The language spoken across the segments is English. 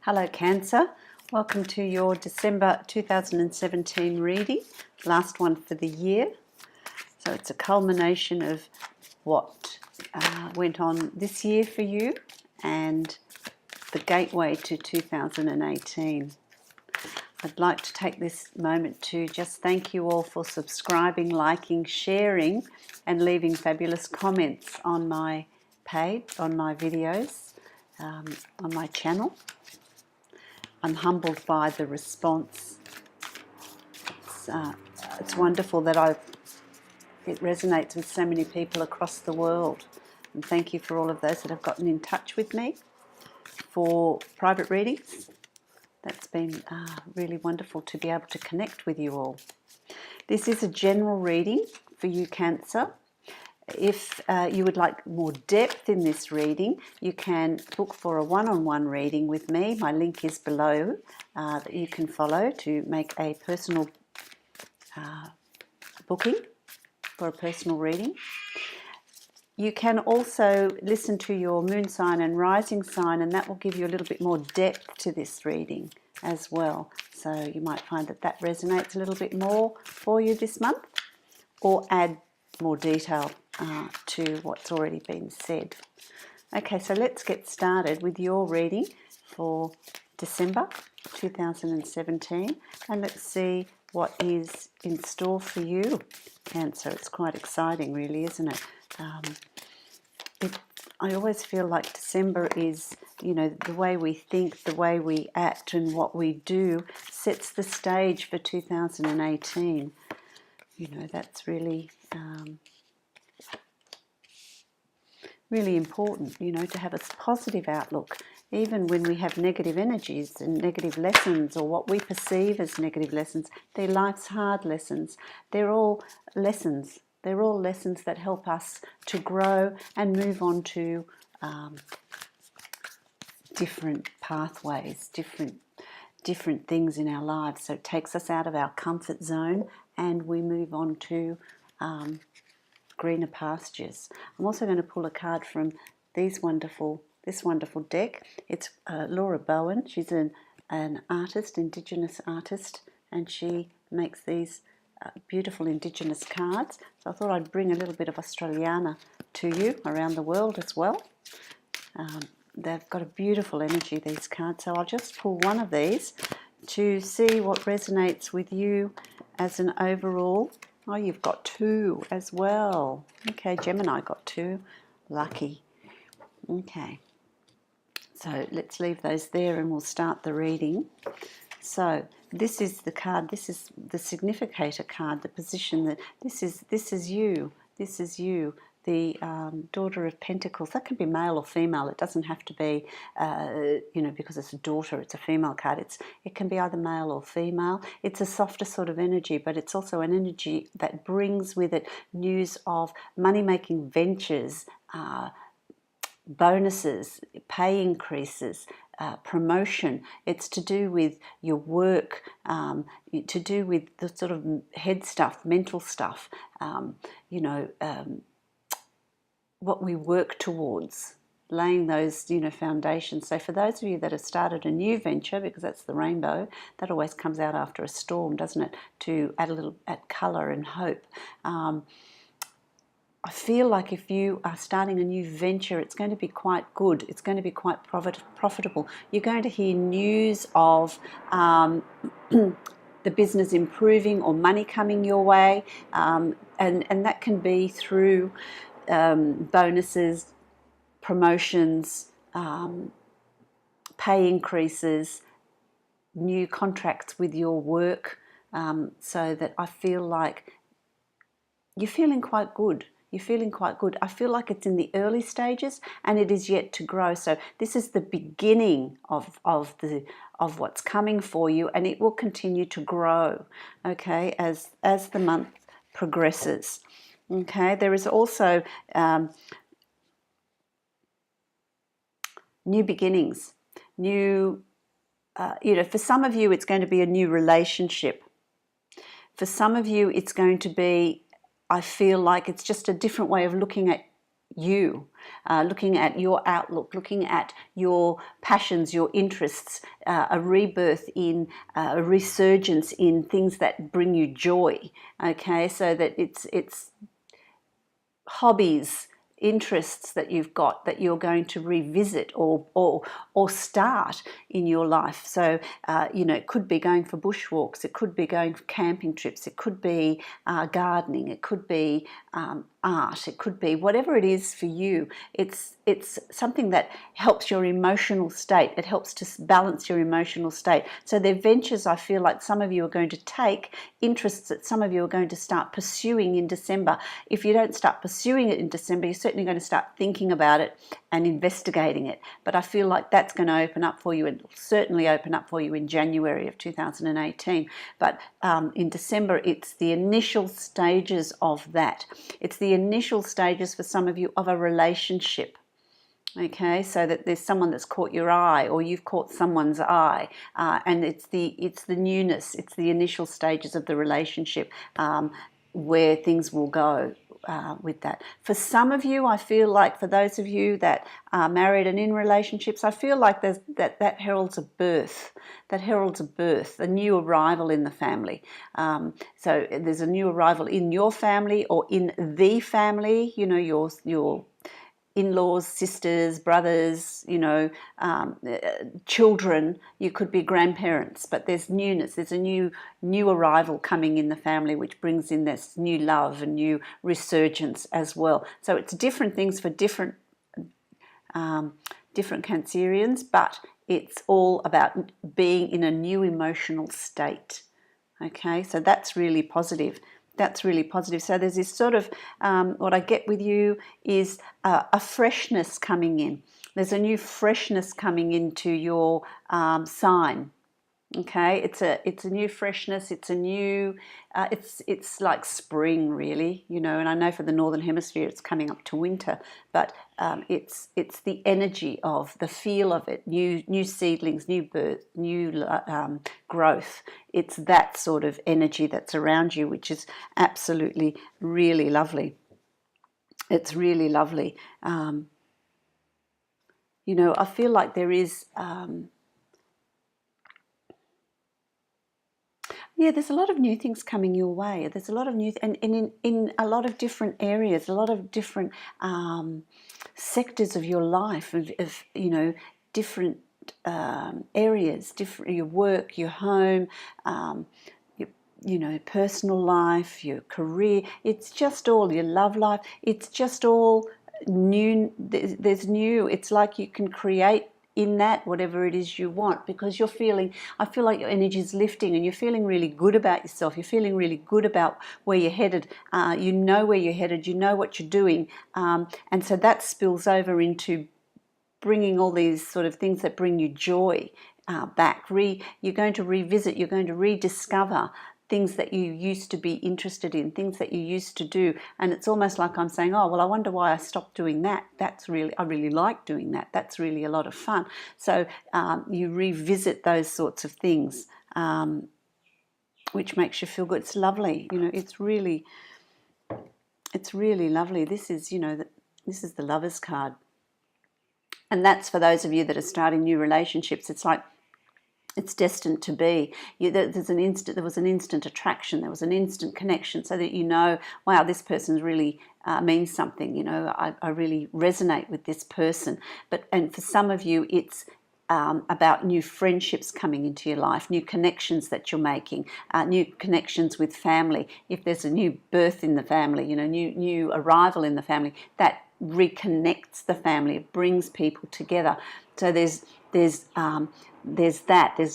Hello Cancer, welcome to your December 2017 reading, last one for the year. So it's a culmination of what went on this year for you and the gateway to 2018. I'd like to take this moment to just thank you all for subscribing, liking, sharing and leaving fabulous comments on my page, on my videos, on my channel. I'm humbled by the response. It's wonderful that it resonates with so many people across the world. And thank you for all of those that have gotten in touch with me for private readings. That's been really wonderful to be able to connect with you all. This is a general reading for you, Cancer. If you would like more depth in this reading, you can book for a one-on-one reading with me. My link is below that you can follow to make a personal booking for a personal reading. You can also listen to your moon sign and rising sign, and that will give you a little bit more depth to this reading as well. So you might find that that resonates a little bit more for you this month, or add more detail to what's already been said. Okay, so let's get started with your reading for December 2017, and let's see what is in store for you, Cancer. It's quite exciting, really, isn't it? I always feel like December is, you know, the way we think, the way we act and what we do sets the stage for 2018. You know, that's really really important, you know, to have a positive outlook, even when we have negative energies and negative lessons, or what we perceive as negative lessons. They're life's hard lessons. They're all lessons. They're all lessons that help us to grow and move on to different pathways, different things in our lives. So it takes us out of our comfort zone and we move on to greener pastures. I'm also going to pull a card from this wonderful deck. It's Laura Bowen. She's an artist, Indigenous artist, and she makes these beautiful Indigenous cards. So I thought I'd bring a little bit of Australiana to you around the world as well. They've got a beautiful energy, these cards. So I'll just pull one of these to see what resonates with you as an overall. Oh, you've got two as well. Okay, Gemini got two. Lucky. Okay. So let's leave those there and we'll start the reading. So this is the card. This is the significator card, the position that this is you. This is you. The daughter of Pentacles. That can be male or female. It doesn't have to be, you know, because it's a daughter, it's a female card. It can be either male or female. It's a softer sort of energy, but it's also an energy that brings with it news of money-making ventures, bonuses, pay increases, promotion. It's to do with your work, to do with the sort of head stuff, mental stuff, you know, what we work towards, laying those, you know, foundations. So for those of you that have started a new venture, because that's the rainbow, that always comes out after a storm, doesn't it, to add a little colour and hope. I feel like if you are starting a new venture, it's going to be quite good. It's going to be quite profitable. You're going to hear news of the business improving or money coming your way, and that can be through bonuses, promotions, pay increases, new contracts with your work, so that I feel like you're feeling quite good. You're feeling quite good. I feel like it's in the early stages and it is yet to grow. So this is the beginning of what's coming for you, and it will continue to grow, okay, as the month progresses. Okay, there is also new beginnings, new, you know, for some of you it's going to be a new relationship. For some of you it's going to be, I feel like it's just a different way of looking at you, looking at your outlook, looking at your passions, your interests, a rebirth in a resurgence in things that bring you joy. Okay, so that it's hobbies, interests that you've got that you're going to revisit or start in your life. So you know, it could be going for bushwalks, it could be going for camping trips, it could be gardening, it could be art, it could be whatever it is for you. It's something that helps your emotional state. It helps to balance your emotional state. So they're ventures I feel like some of you are going to take, interests that some of you are going to start pursuing in December. If you don't start pursuing it in December, you're certainly going to start thinking about it and investigating it. But I feel like that's going to open up for you, and certainly open up for you in January of 2018. But in December, it's the initial stages of that. It's the initial stages for some of you of a relationship. Okay, so that there's someone that's caught your eye, or you've caught someone's eye, and it's the newness, it's the initial stages of the relationship, where things will go with that. For some of you, I feel like for those of you that are married and in relationships, I feel like that heralds a birth. That heralds a birth, a new arrival in the family. So there's a new arrival in your family or in the family. You know, your in-laws, sisters, brothers, you know, children. You could be grandparents, but there's newness. There's a new arrival coming in the family, which brings in this new love and new resurgence as well. So it's different things for different Cancerians, but it's all about being in a new emotional state. Okay, so that's really positive. That's really positive. So there's this sort of, what I get with you is a freshness coming in. There's a new freshness coming into your sign. Okay, it's a new freshness. It's a new, it's like spring, really, you know. And I know for the Northern Hemisphere, it's coming up to winter, but it's the energy of the feel of it. New seedlings, new birth, new growth. It's that sort of energy that's around you, which is absolutely really lovely. It's really lovely. You know, I feel like there is. Yeah, there's a lot of new things coming your way. There's a lot of new, and in a lot of different areas, a lot of different sectors of your life, of you know, different areas, different, your work, your home, you know, personal life, your career. It's just all your love life. It's just all new. There's new. It's like you can create in that whatever it is you want, because you're feeling, I feel like your energy is lifting and you're feeling really good about yourself. You're feeling really good about where you're headed. You know where you're headed. You know what you're doing, and so that spills over into bringing all these sort of things that bring you joy back. You're going to revisit. You're going to rediscover things that you used to be interested in, things that you used to do. And it's almost like I'm saying, oh, well, I wonder why I stopped doing that. I really like doing that. That's really a lot of fun. So you revisit those sorts of things, which makes you feel good. It's lovely. You know, it's really lovely. This is, you know, this is the Lover's card. And that's for those of you that are starting new relationships. It's like, it's destined to be. There was an instant attraction. There was an instant connection, so that you know, wow, this person really means something. You know, I really resonate with this person. And for some of you, it's about new friendships coming into your life, new connections that you're making, new connections with family. If there's a new birth in the family, you know, new arrival in the family, that reconnects the family. It brings people together. So there's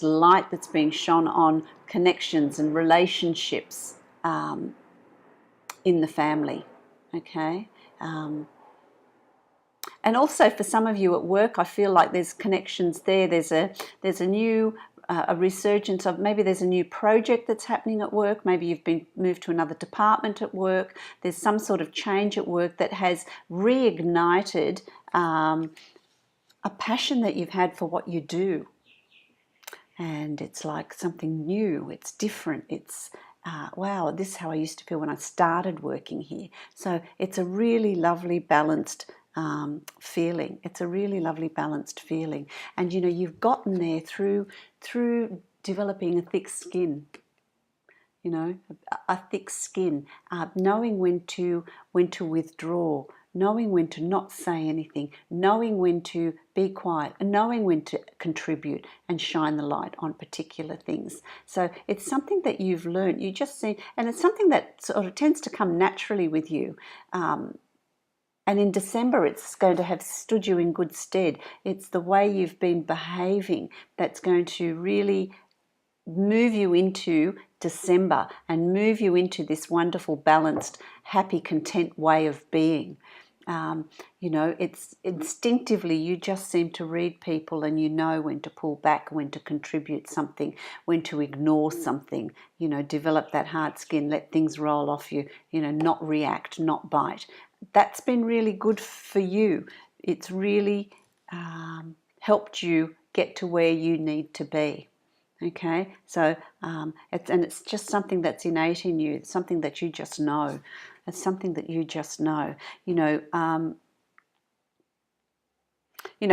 light that's being shone on connections and relationships in the family. Okay. And also for some of you at work, I feel like there's connections there. There's a new a resurgence of, maybe there's a new project that's happening at work. Maybe you've been moved to another department at work. There's some sort of change at work that has reignited a passion that you've had for what you do. And it's like something new. It's different. It's wow, this is how I used to feel when I started working here. So it's a really lovely, balanced feeling. It's a really lovely, balanced feeling. And you know, you've gotten there through developing a thick skin. You know, a thick skin, knowing when to withdraw, knowing when to not say anything, knowing when to be quiet, and knowing when to contribute and shine the light on particular things. So it's something that you've learned. You just see, and it's something that sort of tends to come naturally with you. And in December, it's going to have stood you in good stead. It's the way you've been behaving that's going to really move you into December and move you into this wonderful, balanced, happy, content way of being. You know, it's instinctively you just seem to read people and you know when to pull back, when to contribute something, when to ignore something, you know, develop that hard skin, let things roll off you, you know, not react, not bite. That's been really good for you. It's really helped you get to where you need to be. Okay, so it's just something that's innate in you. It's something that you just know. It's something that you just know. You know,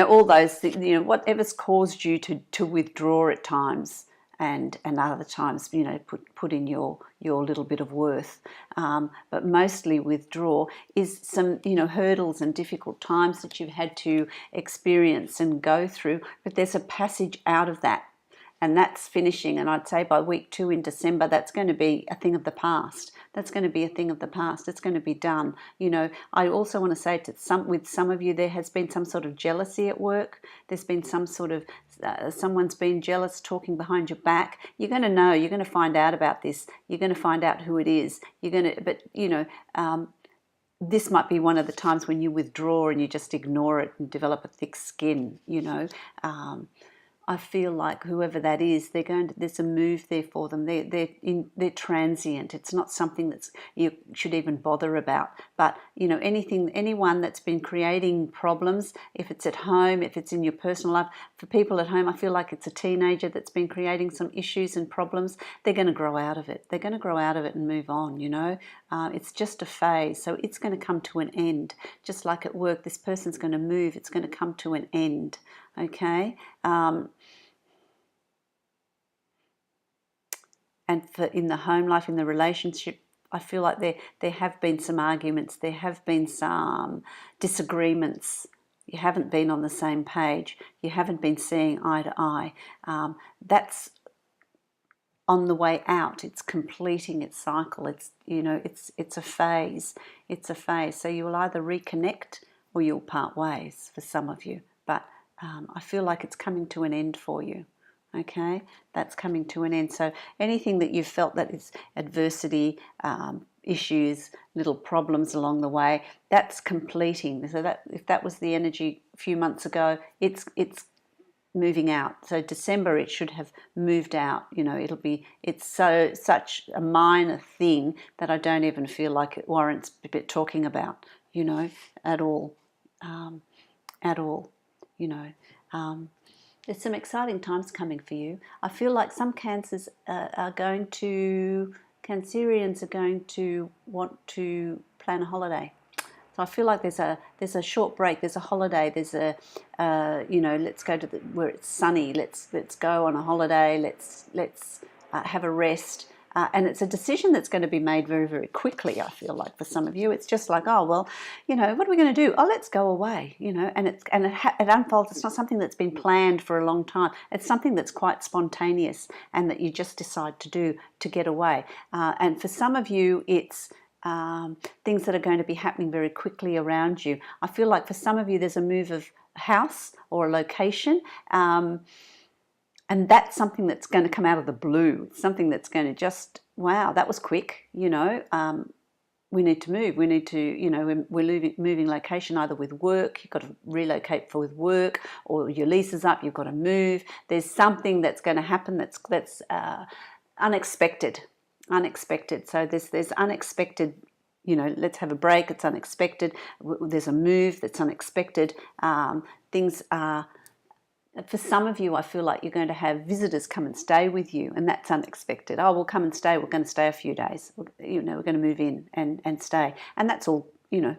all those things. You know, whatever's caused you to withdraw at times, and other times, you know, put in your little bit of worth, but mostly withdraw is some, you know, hurdles and difficult times that you've had to experience and go through. But there's a passage out of that. And that's finishing, and I'd say by week 2 in December, that's going to be a thing of the past. That's going to be a thing of the past. It's going to be done. You know, I also want to say with some of you, there has been some sort of jealousy at work. There's been some sort of, someone's been jealous, talking behind your back. You're going to know, you're going to find out about this. You're going to find out who it is. But, you know, this might be one of the times when you withdraw and you just ignore it and develop a thick skin, you know. I feel like whoever that is, there's a move there for them. They're transient. It's not something that's you should even bother about. But you know, anyone that's been creating problems, if it's at home, if it's in your personal life, for people at home, I feel like it's a teenager that's been creating some issues and problems. They're going to grow out of it. They're going to grow out of it and move on. You know, it's just a phase, so it's going to come to an end. Just like at work, this person's going to move. It's going to come to an end. Okay. And in the home life, in the relationship, I feel like there have been some arguments, there have been some disagreements. You haven't been on the same page. You haven't been seeing eye to eye. That's on the way out. It's completing its cycle. It's, you know, it's a phase. It's a phase. So you will either reconnect or you'll part ways for some of you. But I feel like it's coming to an end for you. Okay, that's coming to an end. So anything that you've felt that is adversity, issues, little problems along the way, that's completing. So that if that was the energy a few months ago, it's moving out. So December it should have moved out. You know, it's such a minor thing that I don't even feel like it warrants a bit talking about. You know, at all, You know. There's some exciting times coming for you. I feel like some Cancerians are going to want to plan a holiday. So I feel like there's a short break, there's a holiday, there's a you know, let's go to where it's sunny. Let's go on a holiday. Let's have a rest. And it's a decision that's going to be made very, very quickly, I feel like, for some of you. It's just like, oh, well, you know, what are we going to do? Oh, let's go away, you know, and it unfolds. It's not something that's been planned for a long time. It's something that's quite spontaneous and that you just decide to do to get away. And for some of you, it's things that are going to be happening very quickly around you. I feel like for some of you, there's a move of house or a location. And that's something that's going to come out of the blue. It's something that's going to just, wow, that was quick, you know. We need to move. We need to, you know, we're moving location either with work. You've got to relocate with work, or your lease is up. You've got to move. There's something that's going to happen that's unexpected. So there's unexpected. You know, let's have a break. It's unexpected. There's a move that's unexpected. Things are for some of you, I feel like you're going to have visitors come and stay with you, and that's unexpected. Oh, we'll come and stay. We're going to stay a few days. You know, we're going to move in and stay, and that's all. You know,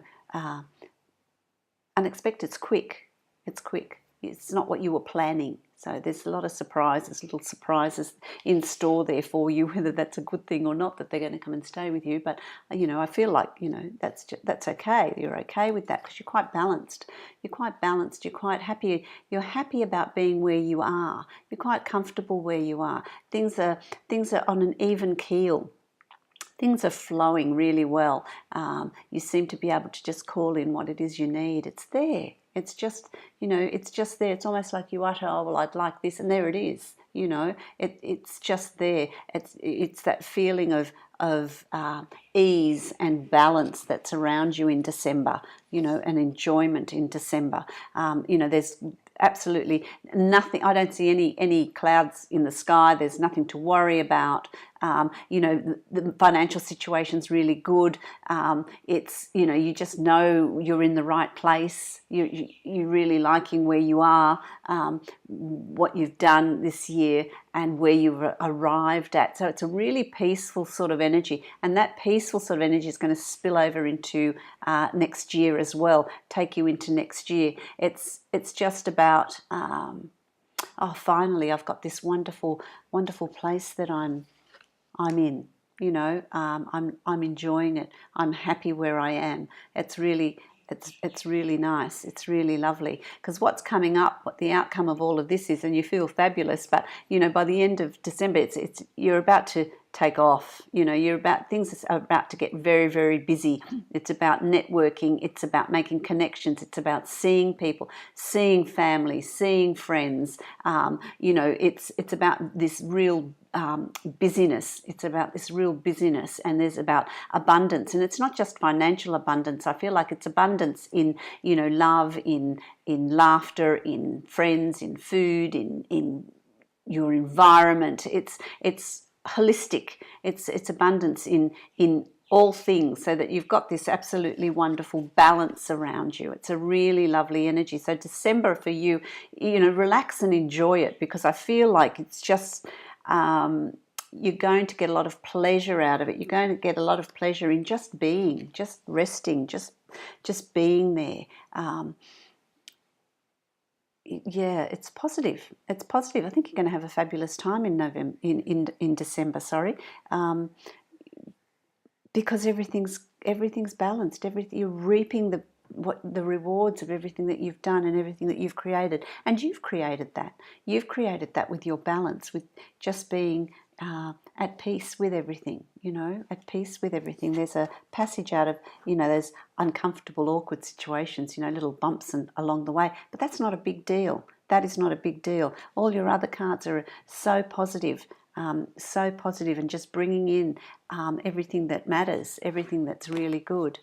unexpected. It's quick. It's quick. It's not what you were planning. So there's a lot of surprises, little surprises in store there for you, whether that's a good thing or not, that they're going to come and stay with you. But, you know, I feel like, you know, that's okay. You're okay with that because you're quite balanced. You're quite balanced. You're quite happy. You're happy about being where you are. You're quite comfortable where you are. Things are on an even keel. Things are flowing really well. You seem to be able to just call in what it is you need. It's there. It's just, you know, it's just there. It's almost like you utter, oh, well, I'd like this, and there it is. You know, it's just there. It's that feeling of ease and balance that's around you in December. You know, and enjoyment in December. You know, there's absolutely nothing. I don't see any clouds in the sky. There's nothing to worry about. You know, the financial situation's really good. It's, you know, you just know you're in the right place. You're really liking where you are, what you've done this year, and where you've arrived at. So it's a really peaceful sort of energy, and that peaceful sort of energy is going to spill over into next year as well. Take you into next year. It's just about oh, finally, I've got this wonderful place that I'm in. You know, I'm enjoying it. I'm happy where I am. It's really nice. It's really lovely, because what's coming up, what the outcome of all of this is, and you feel fabulous. But you know, by the end of December, it's you're about to take off. You know, things are about to get very, very busy. It's about networking. It's about making connections. It's about seeing people, seeing family, seeing friends. You know, it's about this real busyness. It's about this real busyness, and there's about abundance, and it's not just financial abundance. I feel like it's abundance in, you know, love, in laughter, in friends, in food, in your environment. It's holistic. It's abundance in all things, so that you've got this absolutely wonderful balance around you. It's a really lovely energy. So December for you, you know, relax and enjoy it, because I feel like it's just you're going to get a lot of pleasure out of it. You're going to get a lot of pleasure in just being, just resting, just being there. Yeah, it's positive. It's positive. I think you're going to have a fabulous time in November, in December. Sorry, because everything's balanced. You're reaping the rewards of everything that you've done and everything that you've created, and you've created that. You've created that with your balance, with just being at peace with everything. You know, at peace with everything. There's a passage out of, you know, there's uncomfortable, awkward situations. You know, little bumps along the way, but that's not a big deal. That is not a big deal. All your other cards are so positive. So positive, and just bringing in everything that matters, everything that's really good.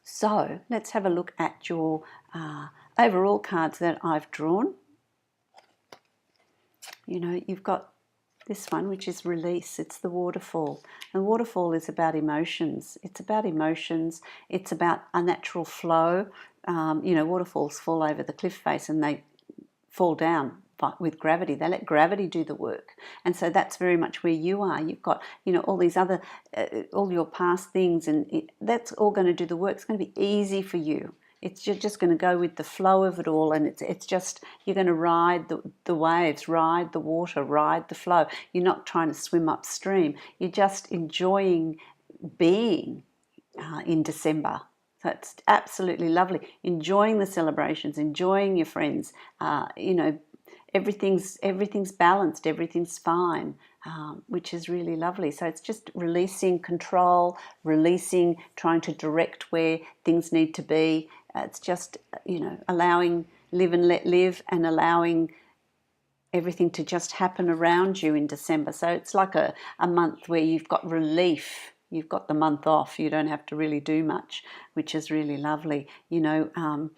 So let's have a look at your overall cards that I've drawn. You know, you've got this one, which is release. It's the waterfall. And waterfall is about emotions. It's about emotions. It's about a natural flow. You know, waterfalls fall over the cliff face and they fall down with gravity. They let gravity do the work. And so that's very much where you are. You've got, you know, all these other, all your past things, and that's all going to do the work. It's going to be easy for you. You're just going to go with the flow of it all, and it's just, you're going to ride the waves, ride the water, ride the flow. You're not trying to swim upstream. You're just enjoying being in December. So it's absolutely lovely. Enjoying the celebrations, enjoying your friends. You know, everything's balanced, everything's fine, which is really lovely. So it's just releasing control, releasing, trying to direct where things need to be. It's just, you know, allowing, live and let live, and allowing everything to just happen around you in December. So it's like a month where you've got relief. You've got the month off. You don't have to really do much, which is really lovely. You know, and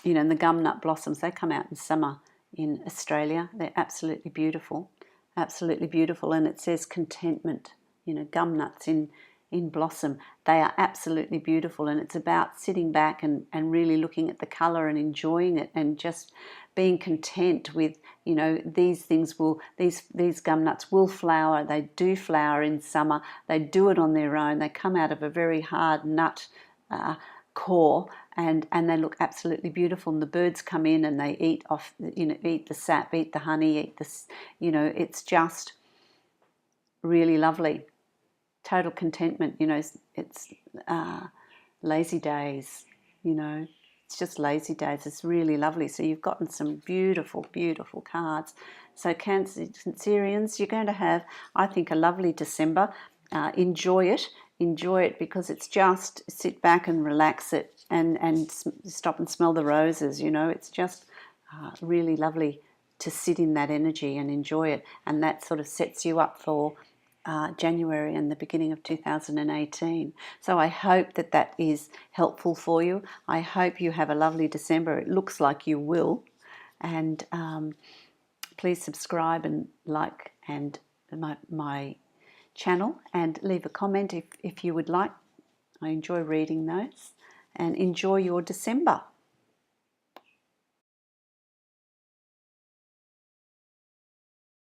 the gumnut blossoms, they come out in summer in Australia. They're absolutely beautiful, and it says contentment. You know, gum nuts in in blossom. They are absolutely beautiful, and it's about sitting back and really looking at the colour and enjoying it, and just being content with, you know, these things will, these gum nuts will flower. They do flower in summer. They do it on their own. They come out of a very hard nut core, and they look absolutely beautiful, and the birds come in and they eat off, you know, eat the sap, eat the honey, eat this, you know, it's just really lovely. Total contentment, you know. It's lazy days, you know, it's just lazy days. It's really lovely. So you've gotten some beautiful, beautiful cards. So Cancerians, you're going to have, I think, a lovely December. Enjoy it, because it's just sit back and relax it, and stop and smell the roses, you know. It's just really lovely to sit in that energy and enjoy it, and that sort of sets you up for January and the beginning of 2018. So I hope that that is helpful for you. I hope you have a lovely December. It looks like you will. And please subscribe and like and my channel, and leave a comment if you would like. I enjoy reading those, and enjoy your December.